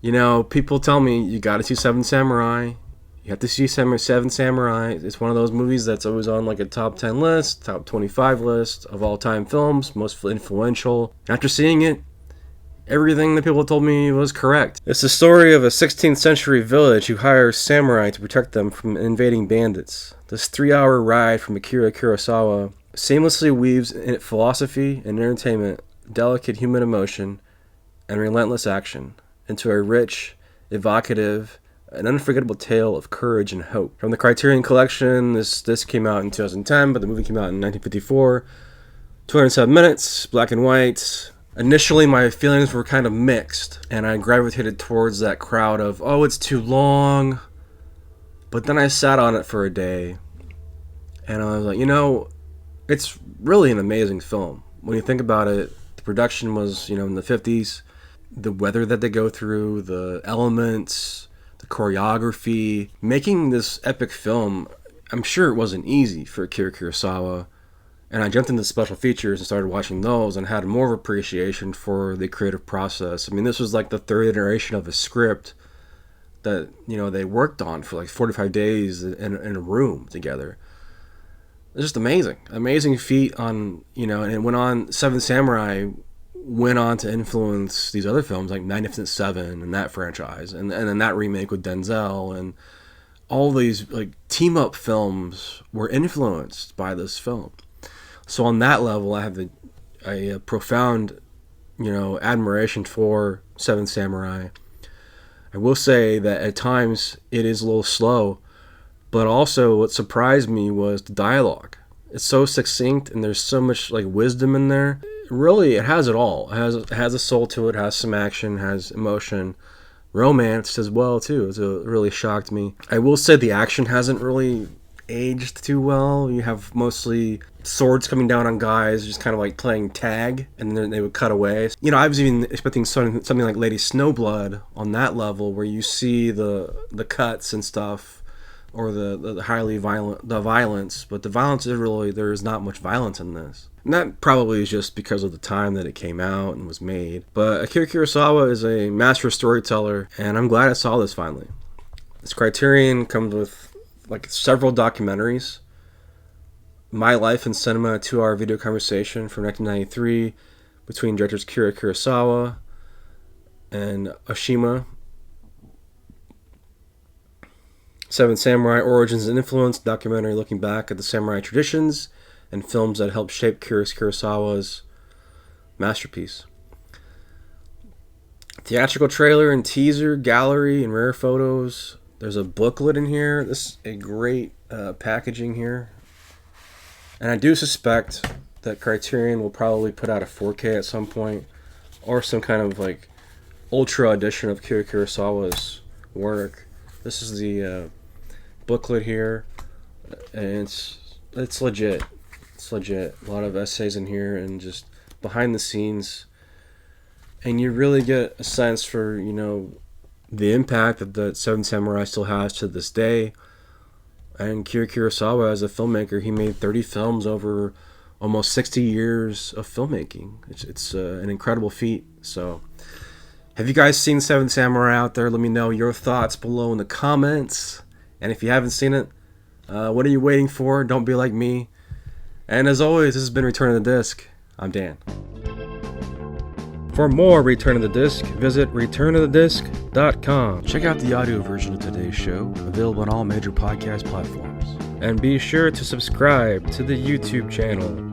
You know, people tell me you gotta see Seven Samurai. You have to see Seven Samurai. It's one of those movies that's always on like a top 10 list, top 25 list of all time films, most influential. After seeing it, everything that people told me was correct. It's the story of a 16th century village who hires samurai to protect them from invading bandits. This 3-hour ride from Akira Kurosawa seamlessly weaves in philosophy and entertainment, delicate human emotion, and relentless action into a rich, evocative, an unforgettable tale of courage and hope. From the Criterion Collection, this came out in 2010, but the movie came out in 1954. 207 minutes, black and white. Initially, my feelings were kind of mixed, and I gravitated towards that crowd of, oh, it's too long. But then I sat on it for a day, and I was like, it's really an amazing film. When you think about it, the production was, in the 50s. The weather that they go through, the elements, the choreography. Making this epic film, I'm sure it wasn't easy for Akira Kurosawa. And I jumped into special features and started watching those and had more of appreciation for the creative process. I mean, this was like the third iteration of a script that, they worked on for like 45 days in a room together. It's just amazing. Amazing feat on, and it went on, Seven Samurai went on to influence these other films like Magnificent Seven and that franchise, and then that remake with Denzel, and all these like team up films were influenced by this film. So on that level, I have a profound, admiration for Seven Samurai. I will say that at times it is a little slow, but also what surprised me was the dialogue. It's so succinct and there's so much like wisdom in there. Really, it has it all. It has a soul to it, has some action, has emotion, romance as well too. So it really shocked me. I will say the action hasn't really aged too well. You have mostly swords coming down on guys just kind of like playing tag, and then they would cut away. I was even expecting something like Lady Snowblood on that level, where you see the cuts and stuff, or the highly violent violence, but the violence is really, there is not much violence in this. And that probably is just because of the time that it came out and was made. But Akira Kurosawa is a master storyteller, and I'm glad I saw this finally. This Criterion comes with like several documentaries. My Life in Cinema, a 2-hour video conversation from 1993 between directors Akira Kurosawa and Oshima. Seven Samurai, Origins and Influence, documentary looking back at the samurai traditions and films that helped shape Kurosawa's masterpiece. Theatrical trailer and teaser, gallery, and rare photos. There's a booklet in here. This is a great packaging here. And I do suspect that Criterion will probably put out a 4K at some point, or some kind of like ultra edition of Akira Kurosawa's work. This is the booklet here, and it's legit. It's legit. A lot of essays in here and just behind the scenes, and you really get a sense for the impact that the Seven Samurai still has to this day. And Akira Kurosawa, as a filmmaker, he made 30 films over almost 60 years of filmmaking. It's an incredible feat. So, have you guys seen Seven Samurai out there? Let me know your thoughts below in the comments. And if you haven't seen it, what are you waiting for? Don't be like me. And as always, this has been Return of the Disc. I'm Dan. For more Return of the Disc, visit returnofthedisc.com. Check out the audio version of today's show, available on all major podcast platforms. And be sure to subscribe to the YouTube channel.